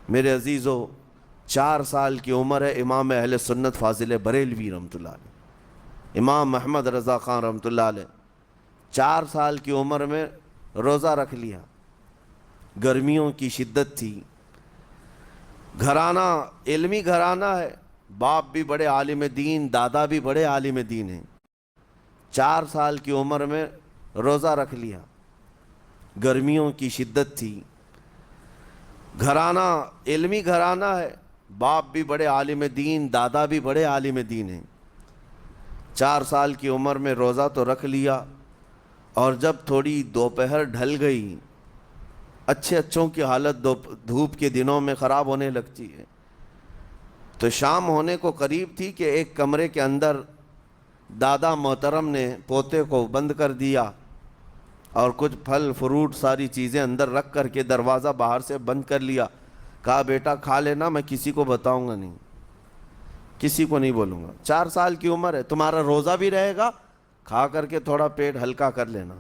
میرے عزیزو، 4 سال کی عمر ہے امام اہل سنت فاضل بریلوی رحمۃ اللہ علیہ، امام محمد رضا خان رحمۃ اللہ علیہ 4 سال کی عمر میں روزہ رکھ لیا۔ گرمیوں کی شدت تھی، گھرانہ علمی گھرانہ ہے، باپ بھی بڑے عالم دین، دادا بھی بڑے عالم دین ہیں۔ 4 سال کی عمر میں روزہ رکھ لیا، گرمیوں کی شدت تھی، گھرانہ علمی گھرانہ ہے، باپ بھی بڑے عالم دین، دادا بھی بڑے عالم دین ہیں۔ 4 سال کی عمر میں روزہ تو رکھ لیا، اور جب تھوڑی دوپہر ڈھل گئی، اچھوں کی حالت دھوپ کے دنوں میں خراب ہونے لگتی ہے، تو شام ہونے کو قریب تھی کہ ایک کمرے کے اندر دادا محترم نے پوتے کو بند کر دیا، اور کچھ پھل فروٹ ساری چیزیں اندر رکھ کر کے دروازہ باہر سے بند کر لیا۔ کہا بیٹا کھا لینا، میں کسی کو بتاؤں گا نہیں، کسی کو نہیں بولوں گا۔ 4 سال کی عمر ہے، تمہارا روزہ بھی رہے گا، کھا کر کے تھوڑا پیٹ ہلکا کر لینا۔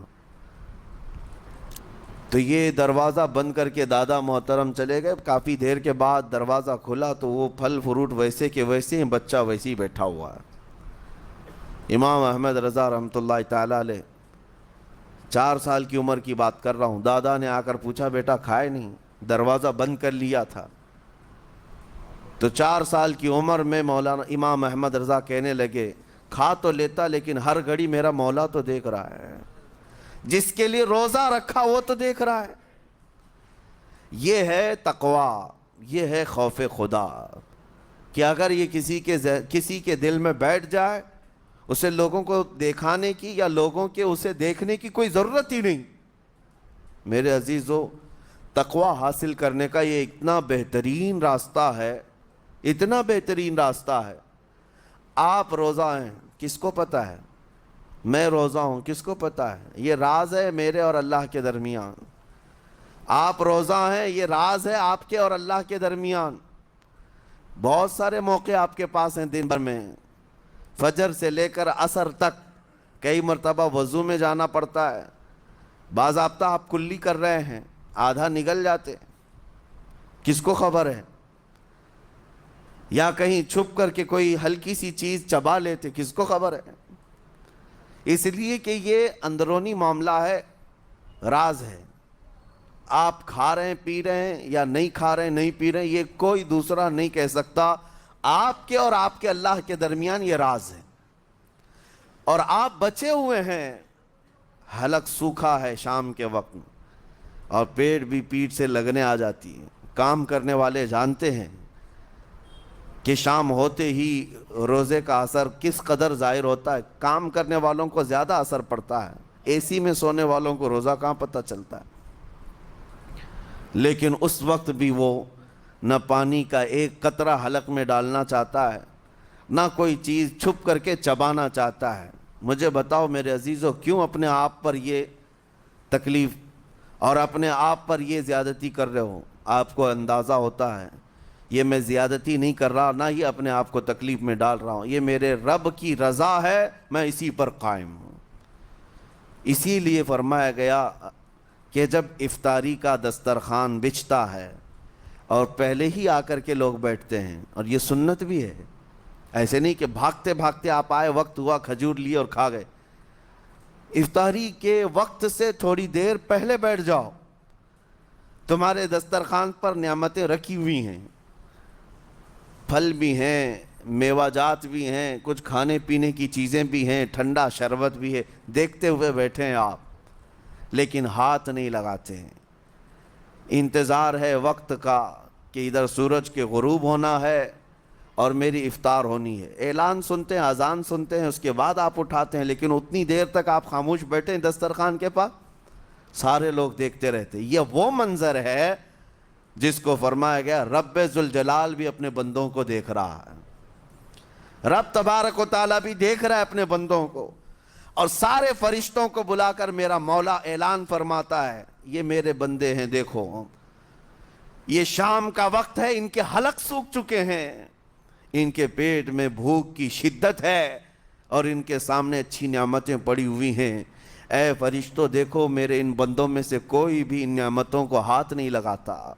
تو یہ دروازہ بند کر کے دادا محترم چلے گئے۔ کافی دیر کے بعد دروازہ کھلا تو وہ پھل فروٹ ویسے کے ویسے ہیں، بچہ ویسے ہی بیٹھا ہوا ہے۔ امام احمد رضا رحمۃ اللہ تعالیٰ علیہ، 4 سال کی عمر کی بات کر رہا ہوں، دادا نے آ کر پوچھا بیٹا کھائے نہیں؟ دروازہ بند کر لیا تھا۔ تو 4 سال کی عمر میں مولانا امام احمد رضا کہنے لگے کھا تو لیتا، لیکن ہر گھڑی میرا مولا تو دیکھ رہا ہے، جس کے لیے روزہ رکھا وہ تو دیکھ رہا ہے۔ یہ ہے تقویٰ، یہ ہے خوف خدا، کہ اگر یہ کسی کے دل میں بیٹھ جائے، اسے لوگوں کو دکھانے کی یا لوگوں کے اسے دیکھنے کی کوئی ضرورت ہی نہیں۔ میرے عزیزو، تقویٰ حاصل کرنے کا یہ اتنا بہترین راستہ ہے، اتنا بہترین راستہ ہے۔ آپ روزہ ہیں، کس کو پتہ ہے؟ میں روزہ ہوں، کس کو پتہ ہے؟ یہ راز ہے میرے اور اللہ کے درمیان۔ آپ روزہ ہیں، یہ راز ہے آپ کے اور اللہ کے درمیان۔ بہت سارے موقع آپ کے پاس ہیں دن بھر میں، فجر سے لے کر عصر تک کئی مرتبہ وضو میں جانا پڑتا ہے، باضابطہ آپ کلی کر رہے ہیں، آدھا نگل جاتے، کس کو خبر ہے؟ یا کہیں چھپ کر کے کوئی ہلکی سی چیز چبا لیتے، کس کو خبر ہے؟ اس لیے کہ یہ اندرونی معاملہ ہے، راز ہے۔ آپ کھا رہے ہیں پی رہے ہیں یا نہیں کھا رہے ہیں نہیں پی رہے ہیں، یہ کوئی دوسرا نہیں کہہ سکتا۔ آپ کے اور آپ کے اللہ کے درمیان یہ راز ہے، اور آپ بچے ہوئے ہیں۔ حلق سوکھا ہے شام کے وقت، اور پیٹ بھی پیٹ سے لگنے آ جاتی ہے۔ کام کرنے والے جانتے ہیں کہ شام ہوتے ہی روزے کا اثر کس قدر ظاہر ہوتا ہے۔ کام کرنے والوں کو زیادہ اثر پڑتا ہے، اے سی میں سونے والوں کو روزہ کہاں پتہ چلتا ہے۔ لیکن اس وقت بھی وہ نہ پانی کا ایک قطرہ حلق میں ڈالنا چاہتا ہے، نہ کوئی چیز چھپ کر کے چبانا چاہتا ہے۔ مجھے بتاؤ میرے عزیزو، کیوں اپنے آپ پر یہ تکلیف اور اپنے آپ پر یہ زیادتی کر رہے ہو؟ آپ کو اندازہ ہوتا ہے یہ میں زیادتی نہیں کر رہا، نہ ہی اپنے آپ کو تکلیف میں ڈال رہا ہوں، یہ میرے رب کی رضا ہے، میں اسی پر قائم ہوں۔ اسی لیے فرمایا گیا کہ جب افطاری کا دسترخوان بچھتا ہے اور پہلے ہی آ کر کے لوگ بیٹھتے ہیں، اور یہ سنت بھی ہے، ایسے نہیں کہ بھاگتے بھاگتے آپ آئے، وقت ہوا کھجور لیے اور کھا گئے۔ افطاری کے وقت سے تھوڑی دیر پہلے بیٹھ جاؤ، تمہارے دسترخوان پر نعمتیں رکھی ہوئی ہیں، پھل بھی ہیں، میوہ جات بھی ہیں، کچھ کھانے پینے کی چیزیں بھی ہیں، ٹھنڈا شربت بھی ہے، دیکھتے ہوئے بیٹھے ہیں آپ، لیکن ہاتھ نہیں لگاتے ہیں۔ انتظار ہے وقت کا کہ ادھر سورج کے غروب ہونا ہے اور میری افطار ہونی ہے، اعلان سنتے ہیں، اذان سنتے ہیں، اس کے بعد آپ اٹھاتے ہیں، لیکن اتنی دیر تک آپ خاموش بیٹھے ہیں دسترخوان کے پاس، سارے لوگ دیکھتے رہتے۔ یہ وہ منظر ہے جس کو فرمایا گیا رب ذوالجلال بھی اپنے بندوں کو دیکھ رہا ہے، رب تبارک و تعالیٰ بھی دیکھ رہا ہے اپنے بندوں کو، اور سارے فرشتوں کو بلا کر میرا مولا اعلان فرماتا ہے یہ میرے بندے ہیں، دیکھو یہ شام کا وقت ہے، ان کے حلق سوکھ چکے ہیں، ان کے پیٹ میں بھوک کی شدت ہے، اور ان کے سامنے اچھی نعمتیں پڑی ہوئی ہیں۔ اے فرشتوں دیکھو، میرے ان بندوں میں سے کوئی بھی ان نعمتوں کو ہاتھ نہیں لگاتا،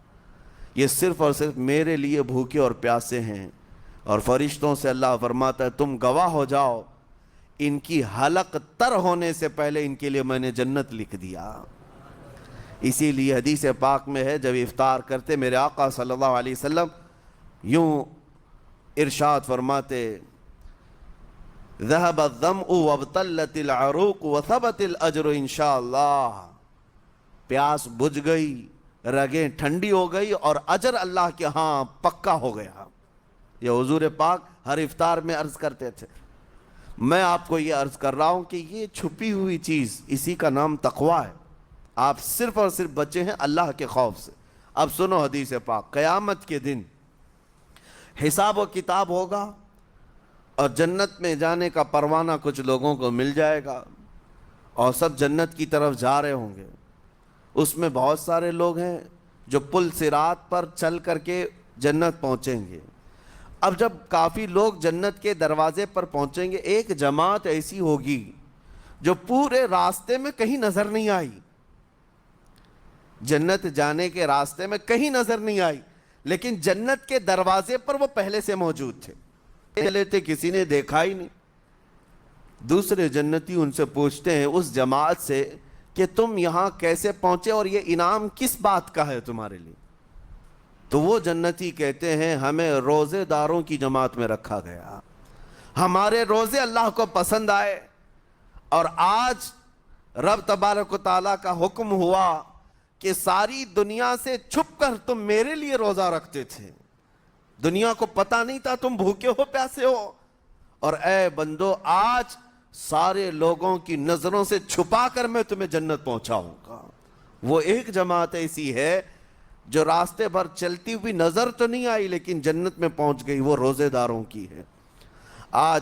یہ صرف اور صرف میرے لیے بھوکے اور پیاسے ہیں. اور فرشتوں سے اللہ فرماتا ہے تم گواہ ہو جاؤ ان کی حلق تر ہونے سے پہلے ان کے لیے میں نے جنت لکھ دیا. اسی لیے حدیث پاک میں ہے جب افطار کرتے میرے آقا صلی اللہ علیہ وسلم یوں ارشاد فرماتے ذهب الظمأ وابتلت العروق وثبت الاجر انشاءاللہ. پیاس بجھ گئی، رگیں ٹھنڈی ہو گئی اور اجر اللہ کے ہاں پکا ہو گیا. یہ حضور پاک ہر افطار میں عرض کرتے تھے. میں آپ کو یہ عرض کر رہا ہوں کہ یہ چھپی ہوئی چیز اسی کا نام تقویٰ ہے. آپ صرف اور صرف بچے ہیں اللہ کے خوف سے. اب سنو حدیث پاک. قیامت کے دن حساب و کتاب ہوگا اور جنت میں جانے کا پروانہ کچھ لوگوں کو مل جائے گا اور سب جنت کی طرف جا رہے ہوں گے. اس میں بہت سارے لوگ ہیں جو پل صراط پر چل کر کے جنت پہنچیں گے. اب جب کافی لوگ جنت کے دروازے پر پہنچیں گے ایک جماعت ایسی ہوگی جو پورے راستے میں کہیں نظر نہیں آئی. جنت جانے کے راستے میں کہیں نظر نہیں آئی لیکن جنت کے دروازے پر وہ پہلے سے موجود تھے. چلے تھے کسی نے دیکھا ہی نہیں. دوسرے جنتی ان سے پوچھتے ہیں اس جماعت سے کہ تم یہاں کیسے پہنچے اور یہ انعام کس بات کا ہے تمہارے لیے؟ تو وہ جنتی کہتے ہیں ہمیں روزے داروں کی جماعت میں رکھا گیا، ہمارے روزے اللہ کو پسند آئے اور آج رب تبارک و تعالیٰ کا حکم ہوا کہ ساری دنیا سے چھپ کر تم میرے لیے روزہ رکھتے تھے. دنیا کو پتا نہیں تھا تم بھوکے ہو پیاسے ہو اور اے بندو آج سارے لوگوں کی نظروں سے چھپا کر میں تمہیں جنت پہنچاؤں گا. وہ ایک جماعت ایسی ہے جو راستے بھر چلتی ہوئی نظر تو نہیں آئی لیکن جنت میں پہنچ گئی، وہ روزے داروں کی ہے. آج